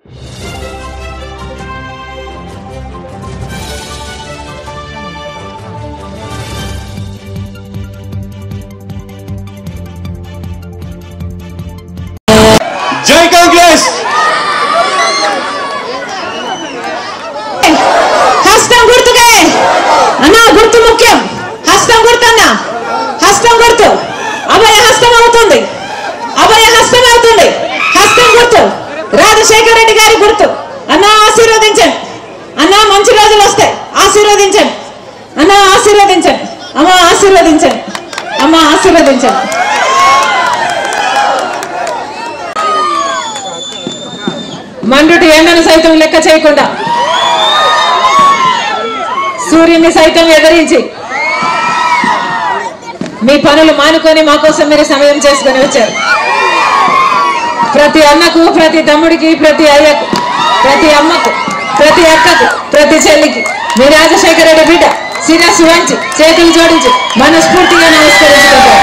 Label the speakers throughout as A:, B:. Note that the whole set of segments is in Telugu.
A: జై కాంగ్రెస్.
B: హస్తం గుర్తుకే అన్నా, గుర్తు ముఖ్యం. హస్తం గుర్తన్నా, హస్తం గుర్తు అభయ హస్తం అవుతుంది, అభయ హస్తం అవుతుంది. హస్తం గుర్తు రాజశేఖర రెడ్డి గారి గుర్తు. అన్నా ఆశీర్వదించండి అన్నా, మంచి రోజులు వస్తాయి. ఆశీర్వదించండి అన్నా, ఆశీర్వదించండి అమ్మ, ఆశీర్వదించండి అమ్మ, ఆశీర్వదించండి. మండుటి ఎండను సైతం లెక్క చేయకుండా, సూర్యుని సైతం ఎదిరించి మీ పనులు మానుకొని మా కోసం మీరు సమయం చేసుకొని వచ్చారు. ప్రతి అన్నకు, ప్రతి తమ్ముడికి, ప్రతి అయ్యకు, ప్రతి అమ్మకు, ప్రతి అక్కకు, ప్రతి చెల్లికి మీ రాజశేఖర రెడ్డి బిడ్డ శిరస్సు వంచి చేతులు జోడించి మనస్ఫూర్తిగా నమస్కరించుకుంటారు.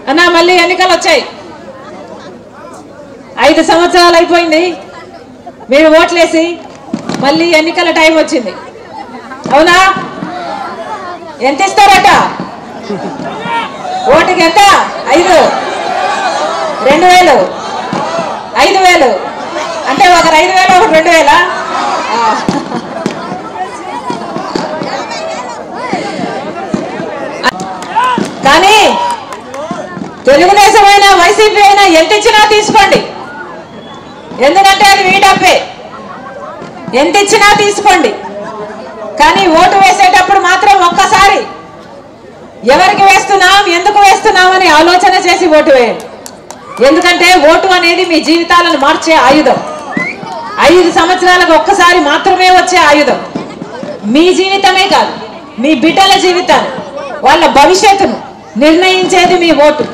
B: అన్నా మళ్ళీ ఎన్నికలు వచ్చాయి. 5 సంవత్సరాలు అయిపోయింది మీరు ఓట్లేసి, మళ్ళీ ఎన్నికల టైం వచ్చింది. అవునా? ఎంత ఇస్తారట? ఓటుకి ఎంత? 5, 2000, 5000 అంటే ఒకరు 5000, ఒకరు 2000. కానీ తెలుగుదేశం అయినా వైసీపీ అయినా ఎంత ఇచ్చినా తీసుకోండి, ఎందుకంటే అది మీ డబ్బే. ఎంత ఇచ్చినా తీసుకోండి, కానీ ఓటు వేసేటప్పుడు మాత్రం ఒక్కసారి ఎవరికి వేస్తున్నాం, ఎందుకు వేస్తున్నాం అని ఆలోచన చేసి ఓటు వేయండి. ఎందుకంటే ఓటు అనేది మీ జీవితాలను మార్చే ఆయుధం. 5 సంవత్సరాలకు ఒక్కసారి మాత్రమే వచ్చే ఆయుధం. మీ జీవితమే కాదు, మీ బిడ్డల జీవితాన్ని, వాళ్ళ భవిష్యత్తును నిర్ణయించేది మీ ఓటు.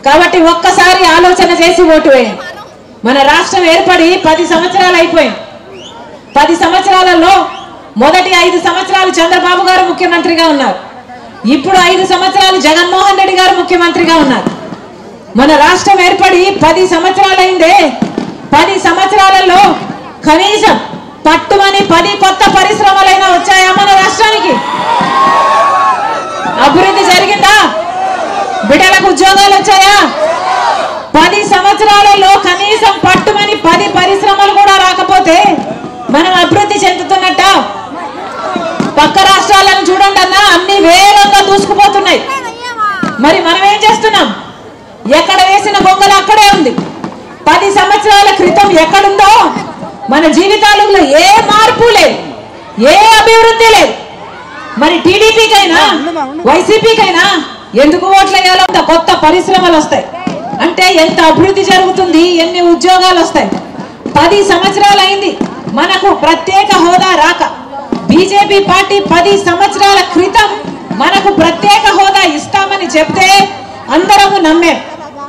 B: కాబట్టి ఒక్కసారి ఆలోచన చేసి ఓటు వేయండి. మన రాష్ట్రం ఏర్పడి 10 సంవత్సరాలు అయిపోయింది. 10 సంవత్సరాలలో మొదటి 5 సంవత్సరాలు చంద్రబాబు గారు ముఖ్యమంత్రిగా ఉన్నారు. ఇప్పుడు 5 సంవత్సరాలు జగన్మోహన్ రెడ్డి గారు ముఖ్యమంత్రిగా ఉన్నారు. మన రాష్ట్రం ఏర్పడి 10 సంవత్సరాలు అయిందే. 10 సంవత్సరాలలో కనీసం పట్టుమని 10 కొత్త పరిశ్రమలైనా వచ్చాయా మన రాష్ట్రానికి? అభివృద్ధి జరిగిందా? బిడ్డలకు ఉద్యోగాలు వచ్చాయా? 10 సంవత్సరాలలో కనీసం పట్టుమని 10 పరిశ్రమలు కూడా రాకపోతే మనం అభివృద్ధి చెందుతున్నట్ట? పక్క రాష్ట్రాలను చూడండి అన్నా, అన్ని వేగంగా దూసుకుపోతున్నాయి. మరి మనం ఏం చేస్తున్నాం? ఎక్కడ వేసిన బొంగలు అక్కడే ఉంది. 10 సంవత్సరాల క్రితం ఎక్కడుందో మన జీవితాలలో ఏ మార్పు లేదు, ఏ అభివృద్ధి లేదు. మరి టీడీపీకైనా వైసీపీకైనా ఎందుకు ఓట్లు వేయాలో? కొత్త పరిశ్రమలు వస్తాయి అంటే ఎంత అభివృద్ధి జరుగుతుంది, ఎన్ని ఉద్యోగాలు వస్తాయి. 10 సంవత్సరాలు అయింది మనకు ప్రత్యేక హోదా రాక. బీజేపీ పార్టీ 10 సంవత్సరాల క్రితం మనకు ప్రత్యేక హోదా ఇస్తామని చెప్తే అందరము నమ్మాం.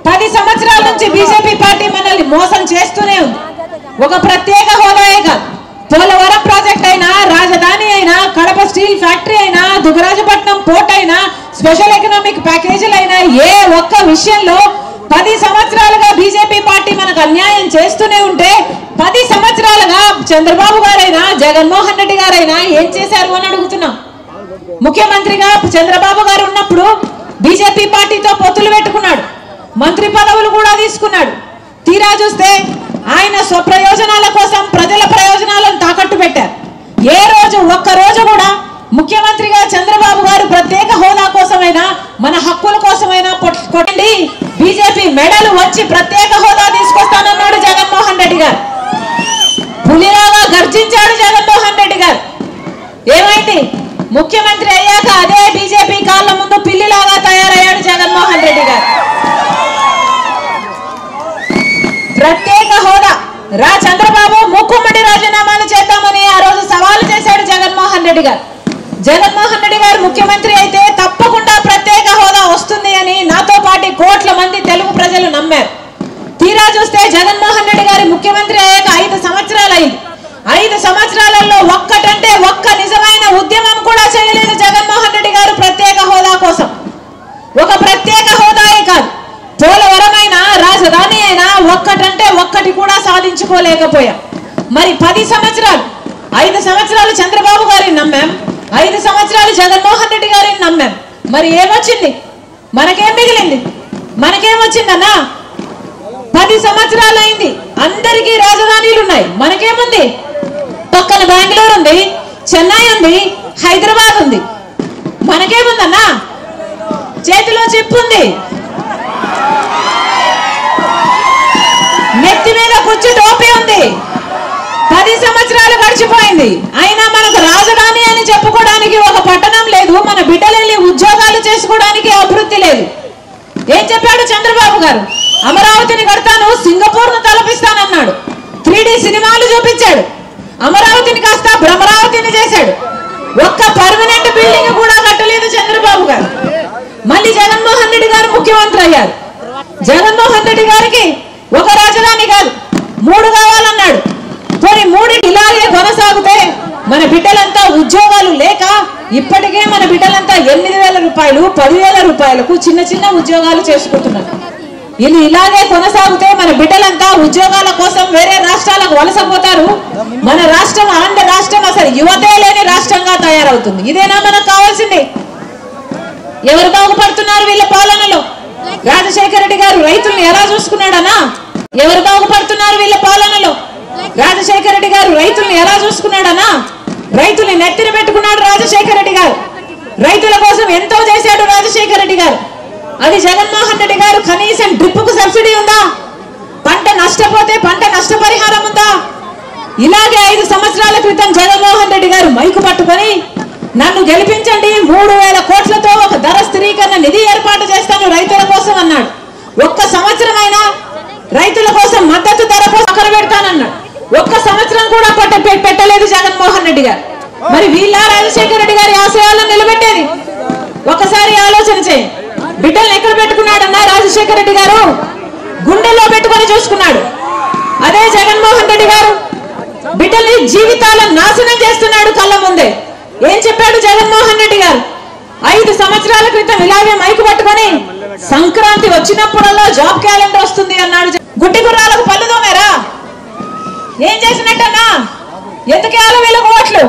B: 10 సంవత్సరాల నుంచి బీజేపీ పార్టీ మనల్ని మోసం చేస్తూనే ఉంది. ఒక ప్రత్యేక హోదాయే కాదు, పోలవరం ప్రాజెక్ట్ అయినా, రాజధాని అయినా, కడప స్టీల్ ఫ్యాక్టరీ అయినా, దుగ్గరాజపట్నం పోర్ట్ అయినా, స్పెషల్ ఎకనామిక్ ప్యాకేజీలైనా, ఏ ఒక్క విషయంలో 10 సంవత్సరాలుగా బీజేపీ పార్టీ మనకు అన్యాయం చేస్తూనే ఉంటే 10 సంవత్సరాలుగా చంద్రబాబు గారైనా జగన్మోహన్ రెడ్డి గారైనా ఏం చేశారు అని అడుగుతున్నాం. ముఖ్యమంత్రిగా చంద్రబాబు గారు ఉన్నప్పుడు బీజేపీ పార్టీతో పొత్తులు పెట్టుకున్నాడు, మంత్రి పదవులు కూడా తీసుకున్నాడు. తీరా చూస్తే ఆయన స్వప్రయోజనాల కోసం ప్రజల ప్రయోజనాలను తాకట్టు పెట్టారు. ఏ రోజు ఒక్క రోజు కూడా ముఖ్యమంత్రిగా చంద్రబాబు గారు ప్రత్యేక హోదా కోసమైనా, మన హక్కుల కోసమైనా కొట్టండి, బీజేపీ మెడలు వచ్చి ప్రత్యేక హోదా తీసుకొస్తానన్నాడు జగన్మోహన్ రెడ్డి గారు. పులిలాగా గర్జించాడు జగన్మోహన్ రెడ్డి గారు. ఏమైంది? ముఖ్యమంత్రి అయ్యాక అదే బీజేపీ కాళ్ళ ముందు పిల్లిలాగా తయారయ్యాడు జగన్మోహన్ రెడ్డి గారు. ప్రత్యేక హోదా రా చంద్రబాబు, ముక్కుమ్మడి రాజీనామాలు చేద్దామని ఆ రోజు సవాలు చేశాడు జగన్మోహన్ రెడ్డి గారు. జగన్మోహన్ రెడ్డి గారు ముఖ్యమంత్రి అయితే తప్పకుండా ప్రత్యేక హోదా వస్తుంది అని నాతో పాటు కోట్ల మంది తెలుగు ప్రజలు నమ్మారు. తీరా చూస్తే జగన్మోహన్ రెడ్డి గారి ముఖ్యమంత్రి అయ్యాక 5 సంవత్సరాలు అయింది. 5 సంవత్సరాలలో ఒక్కటంటే ఒక్క నిజమైన ఉద్యమం కూడా చేయలేదు జగన్మోహన్ రెడ్డి గారు ప్రత్యేక హోదా కోసం. ఒక ప్రత్యేక హోదాయే కాదు, పోలవరమైనా రాజధాని అయినా ఒక్కటంటే ఒక్కటి కూడా సాధించుకోలేకపోయాం. మరి 10 సంవత్సరాలు, 5 సంవత్సరాలు చంద్రబాబు గారిని నమ్మాం, 5 సంవత్సరాలు జగన్మోహన్ రెడ్డి గారిని నమ్మాం. మరి ఏమొచ్చింది? మనకేం మిగిలింది? మనకేమొచ్చిందన్నా? 10 సంవత్సరాలు అయింది, అందరికీ రాజధానీలు ఉన్నాయి, మనకేముంది? పక్కన బెంగళూరు ఉంది, చెన్నై ఉంది, హైదరాబాద్ ఉంది, మనకేముందన్నా? చేతిలో చెప్పుంది, నెత్తి మీద కూర్చు టోపీ ఉంది. 10 సంవత్సరాలు గడిచిపోయింది, అయినా మనకు రాజధాని అని చెప్పుకోవడానికి ఒక పట్టణం లేదు, మన బిడ్డలు వెళ్ళి ఉద్యోగాలు చేసుకోవడానికి అభివృద్ధి లేదు. ఏం చెప్పాడు చంద్రబాబు గారు? అమరావతిని కడతాను, సింగపూర్ను తలపిస్తానన్నాడు. 3D సినిమాలు చూపించాడు, అమరావతిని కాస్త భ్రమరావతిని చేశాడు. ఒక్క పర్మనెంట్ బిల్డింగ్ కూడా కట్టలేదు చంద్రబాబు గారు. మళ్ళీ జగన్మోహన్ రెడ్డి గారు ముఖ్యమంత్రి అయ్యారు. జగన్మోహన్ రెడ్డి గారికి ఒక రాజధాని కాదు, 3 కావాలన్నాడు. పోనీ 3 ఇలాగే కొనసాగితే మన బిడ్డలంతా ఉద్యోగాలు లేక ఇప్పటికే మన బిడ్డలంతా 8,000 రూపాయలు 10,000 రూపాయలకు చిన్న చిన్న ఉద్యోగాలు చేసుకుంటున్నారు. ఇది ఇలాగే కొనసాగితే మన బిడ్డలంతా ఉద్యోగాల కోసం వేరే రాష్ట్రాలకు వలసపోతారు. మన రాష్ట్రం, ఆంధ్ర రాష్ట్రం అసలు యువతే లేని రాష్ట్రంగా తయారవుతుంది. ఇదేనా మనకు కావాల్సింది? ఎవరు బాగుపడుతున్నారు వీళ్ళ పాలనలో? రాజశేఖర రెడ్డి గారు రైతుల్ని ఎలా చూసుకున్నాడనా? ఎవరు బాగుపడుతున్నారు వీళ్ళ పాలనలో? రాజశేఖర రెడ్డి గారు రైతుల్ని ఎలా చూసుకున్నాడనా? రైతుల్ని నెత్తిన పెట్టుకున్నాడు రాజశేఖర రెడ్డి గారు. రైతుల కోసం ఎంతో చేశాడు రాజశేఖర రెడ్డి గారు. అది జగన్మోహన్ రెడ్డి గారు కనీసం డ్రిప్పుకు సబ్సిడీ ఉందా? పంట నష్టపోతే పంట నష్టపరిహారం ఉందా? ఇలాగే 5 సంవత్సరాల క్రితం జగన్మోహన్ రెడ్డి గారు మైకు పట్టుకొని నన్ను గెలిపించండి, 3,000 కోట్లతో ఒక ధర స్థిరీకరణ నిధి ఏర్పాటు చేస్తాను రైతుల కోసం అన్నాడు. ఒక్క సంవత్సరం అయినా రైతుల కోసం మద్దతు ధర పక్కన పెడతానన్నాడు. ఒక్క సంవత్సరం కూడా పెట్టలేదు జగన్మోహన్ రెడ్డి గారు. మరి వీళ్ళ రాజశేఖర రెడ్డి గారి ఆశయాలను నిలబెట్టేది? ఒకసారి ఆలోచన చేయండి. బిడ్డల్ని ఎక్కడ పెట్టుకున్నాడన్నా రాజశేఖర రెడ్డి గారు? గుండెల్లో పెట్టుకొని చూసుకున్నాడు. అదే జగన్మోహన్ రెడ్డి గారు బిడ్డల్ని జీవితాలను నాశనం చేస్తున్నాడు కళ్ళ ముందే. ఏం చెప్పాడు జగన్మోహన్ రెడ్డి గారు? 5 సంవత్సరాల క్రితం ఇలాగే మైకు పట్టుకొని సంక్రాంతి వచ్చినప్పుడల్లా జాబ్ క్యాలెండర్ వస్తుంది అన్నాడు. గుడ్డి గుర్రాలకు పళ్ళు దోమేరా? ఏం చేసినట్టన్నా? ఎందుకేయాలి వీళ్ళకు ఓట్లు?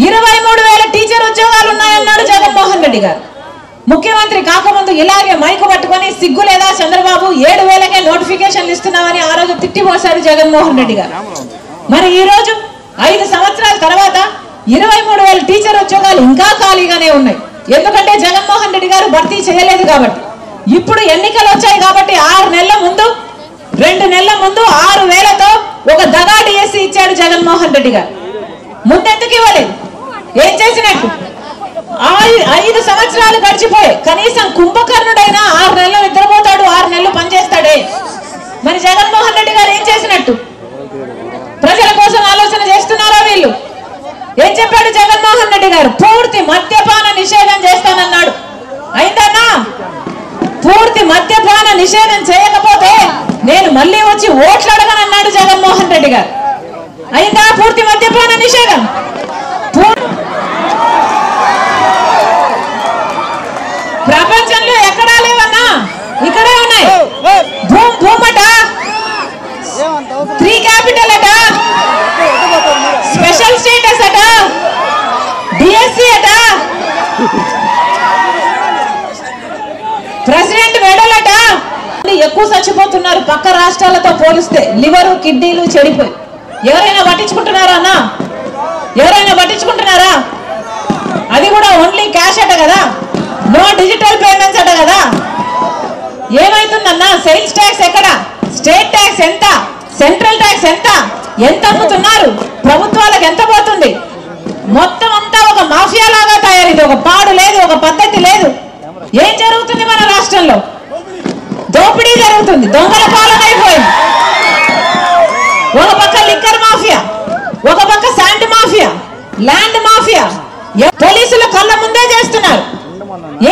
B: 23,000 టీచర్ ఉద్యోగాలు ఉన్నాయన్నాడు జగన్మోహన్ రెడ్డి గారు. ముఖ్యమంత్రి కాకముందు ఇలాగే మైకు పట్టుకొని సిగ్గు లేదా చంద్రబాబు 7,000కే నోటిఫికేషన్లు ఇస్తున్నామని ఆ రోజు తిట్టిపోశాడు జగన్మోహన్ రెడ్డి గారు. మరి ఈ రోజు 5 సంవత్సరాల తర్వాత 23,000 టీచర్ ఉద్యోగాలు ఇంకా ఖాళీగానే ఉన్నాయి. ఎందుకంటే జగన్మోహన్ రెడ్డి గారు భర్తీ చేయలేదు కాబట్టి. ఇప్పుడు ఎన్నికలు వచ్చాయి కాబట్టి 6 నెలల ముందు, 2 నెలల ముందు 6,000తో ఒక దగా డిఎస్సి ఇచ్చాడు జగన్మోహన్ రెడ్డి గారు. ముందెందుకు ఇవ్వలేదు? ఏం చేసినట్టు? 5 సంవత్సరాలు గడిచిపోయాయి. కనీసం కుంభకర్ణుడైనా 6 నెలలు నిద్రపోతాడు, 6 నెలలు పనిచేస్తాడే. మరి జగన్మోహన్ రెడ్డి గారు ఏం చేసినట్టు? ప్రజల కోసం ఆలోచన చేస్తున్నారా వీళ్ళు? ఏం చెప్పాడు జగన్మోహన్ రెడ్డి గారు? పూర్తి మద్యపాన నిషేధం చేస్తానన్నాడు. అయిందన్నా? పూర్తి మద్యపాన నిషేధం చేయకపోతే నేను మళ్ళీ వచ్చి ఓట్లు అడగనన్నాడు జగన్మోహన్ రెడ్డి గారు. అయిందా పూర్తి మద్యపాన నిషేధం? ప్రపంచంలో ఎక్కడా లేవన్నా, ఇక్కడే ఉన్నాయి. భూమట, 3 క్యాపిటల్ అట, స్పెషల్ స్టేటస్ అట, డిఎస్సి అట, ప్రెసిడెంట్ మెడల్ అట. ఎక్కువ చచ్చిపోతున్నారు పక్క రాష్ట్రాలతో పోలిస్తే. లివరు, కిడ్నీలు చెడిపోయి. ఎవరైనా పట్టించుకుంటున్నారా అన్న? ఎవరైనా పట్టించుకుంటున్నారా? అది కూడా ఓన్లీ క్యాష్ అట కదా, నో డిజిటల్ పేమెంట్స్ అట కదా. ఏమైతుందన్నా? సేల్స్ ట్యాక్స్ ఎక్కడ? స్టేట్ ట్యాక్స్ ఎంత? సెంట్రల్ ట్యాక్స్ ఎంత? ఎంత అమ్ముతున్నారు? ప్రభుత్వాలకు ఎంత పోతుంది? మొత్తం అంతా ఒక మాఫియా లాగా తయారైంది. ఒక పాడు లేదు, ఒక పద్ధతి లేదు. ఏం జరుగుతుంది మన రాష్ట్రంలో? దోపిడీ జరుగుతుంది, దొంగల పాలన అయిపోయింది. ఒక పక్క లిక్కర్ మాఫియా, ఒక పక్క శాండ్ మాఫియా, ల్యాండ్ మాఫియా. పోలీసులు కళ్ళ ముందే చేస్తున్నారు.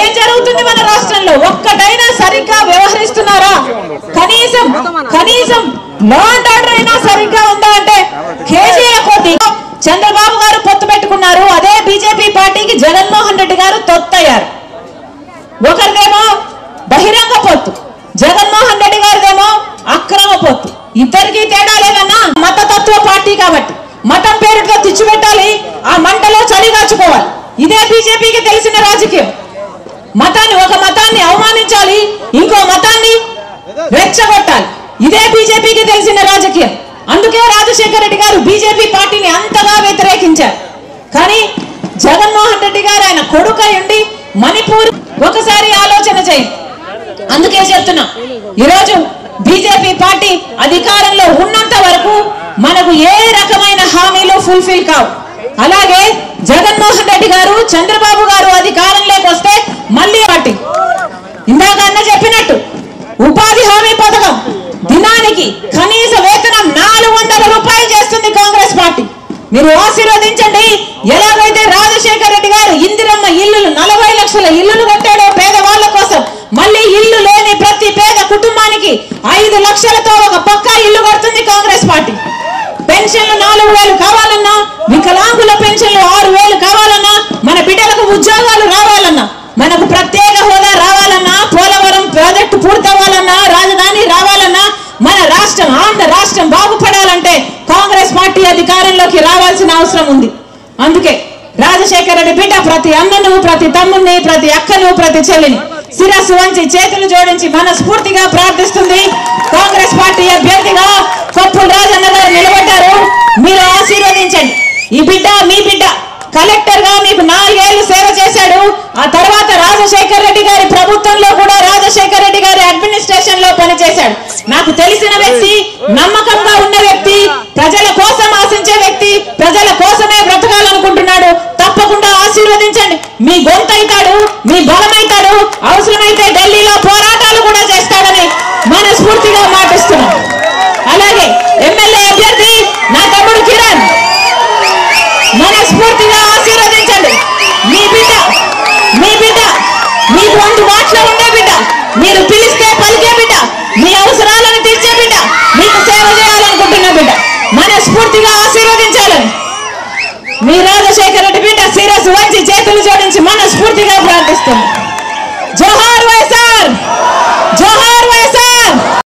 B: ఏం జరుగుతుంది మన రాష్ట్రంలో? ఒక్కటైనా సరిగ్గా వ్యవహరిస్తున్నారా? కనీసం లా అండ్ ఆర్డర్ అయినా సరిగ్గా ఉందా అంటే కేజీల కొద్ది చంద్రబాబు గారు పెట్టుకున్నారు. అదే బీజేపీ పార్టీకి జగన్మోహన్ రెడ్డి గారు తొత్తయ్యారు. ఒకరిదేమో బహిరంగ పొత్తు, జగన్మోహన్ రెడ్డి గారిదేమో అక్రమ పొత్తు. ఇద్దరికి తేడా లేదన్నా. మతతత్వ పార్టీ కాబట్టి మతం పేరుతో తెచ్చిపెట్టాలి, ఆ మంటలో చలిగాచుకోవాలి. ఇదే బీజేపీకి తెలిసిన రాజకీయం. ఒక మతాన్ని అవమానించాలి, ఇంకో మతాన్ని రెచ్చగొట్టాలి. ఇదే బీజేపీకి తెలిసిన రాజకీయం. అందుకే రాజశేఖర రెడ్డి గారు బీజేపీ పార్టీని అంతగా వ్యతిరేకించారు. కానీ జగన్మోహన్ రెడ్డి గారు ఆయన కొడుకై ఉండి మణిపూర్ ఒకసారి ఆలోచన చేయండి. అందుకే చెప్తున్నా, ఈరోజు బీజేపీ పార్టీ అధికారంలో ఉన్నంత వరకు మనకు ఏ రకమైన హామీలు ఫుల్ఫిల్ కావు. అలాగే జగన్మోహన్ రెడ్డి గారు, చంద్రబాబు గారు అధికారంలోకి వస్తే మళ్ళీ పార్టీ ఇందాక అన్న చెప్పినట్టు ఉపాధి హామీ పథకం దినానికి కనీస వేతనం 400 రూపాయలు చేస్తుంది కాంగ్రెస్ పార్టీ. మీరు ఆశీర్వదించండి. ఎలాగైతే రాజశేఖర రెడ్డి గారు ఇందిరమ్మ ఇల్లులు 40 లక్షల ఇల్లులు కట్టాడో పేదవాళ్ల కోసం, మళ్ళీ ఇల్లు లేని ప్రతి పేద కుటుంబానికి 5 లక్షలతో ఒక పక్కా ఇల్లు కడుతుంది కాంగ్రెస్ పార్టీ. పెన్షన్లు 4000 కావాలన్నా, వికలాంగుల పెన్షన్లు 6000 కావాలన్నా, మన బిడ్డలకు ఉద్యోగాలు రావాలన్నా, మనకు ప్రత్యేక హోదా రావాలన్నా, పోలవరం ప్రాజెక్టు పూర్తవ్వాలన్నా, రాజధాని రావాలన్నా, మన రాష్ట్రం ఆంధ్ర రాష్ట్రం బాగుపడాలంటే కాంగ్రెస్ పార్టీ అధికారంలోకి రావాల్సిన అవసరం ఉంది. అందుకే రాజశేఖర రెడ్డి బిడ్డ ప్రతి అన్నను, ప్రతి తమ్ముడిని, ప్రతి అక్కను, ప్రతి చెల్లిని శిరస్సు వంచి చేతులు జోడించి మనస్ఫూర్తిగా ప్రార్థిస్తుంది. కాంగ్రెస్ పార్టీ అభ్యర్థిగా కొప్పుల రాజన్న గారు నిలబడ్డారు. మీరు ఆశీర్వదించండి. ఈ బిడ్డ మీ బిడ్డ కలెక్టర్ గా మీకు 4 ఏళ్లు సేవ చేశాడు. ఆ తర్వాత రాజశేఖర రెడ్డి గారి ప్రభుత్వంలో కూడా రాజశేఖర రెడ్డి గారి అడ్మినిస్ట్రేషన్ లో పనిచేశాడు. నాకు తెలిసిన వ్యక్తి, నమ్మకంగా ఉన్న వ్యక్తి, ప్రజల కోసం ఆశించే వ్యక్తి, ప్రజల కోసమే బ్రతకాలనుకుంటున్నాడు. తప్పకుండా ఆశీర్వదించండి. మీ గొంతైతాడు, మీ బలమైతాడు. అవసరమైతే ఢిల్లీలో పోరాటాలు కూడా చేస్తాడని మనస్ఫూర్తిగా మాటిస్తున్నాం. అలాగే ఎమ్మెల్యే అభ్యర్థి నా తమ్ముడు కిరణ్, మనస్ఫూర్తిగా ఆశీర్వదించండి. మీ బిడ్డ మీకు అందుబాటులో ఉండే బిడ్డ, మీరు పిలిస్తే పలికే బిడ్డ, మీ అవసరాలను తీర్చే బిడ్డ, మీకు సేవ చేయాలనుకుంటున్న బిడ్డ, మనస్ఫూర్తిగా ఆశీర్వదించాలని మీ రాజశేఖర రెడ్డి బిడ్డ శిరస్సు వంచి చేతులు జోడించి మనస్ఫూర్తిగా ప్రార్థిస్తుంది. జోహార్ వైఎస్ఆర్, జోహార్ వైఎస్ఆర్.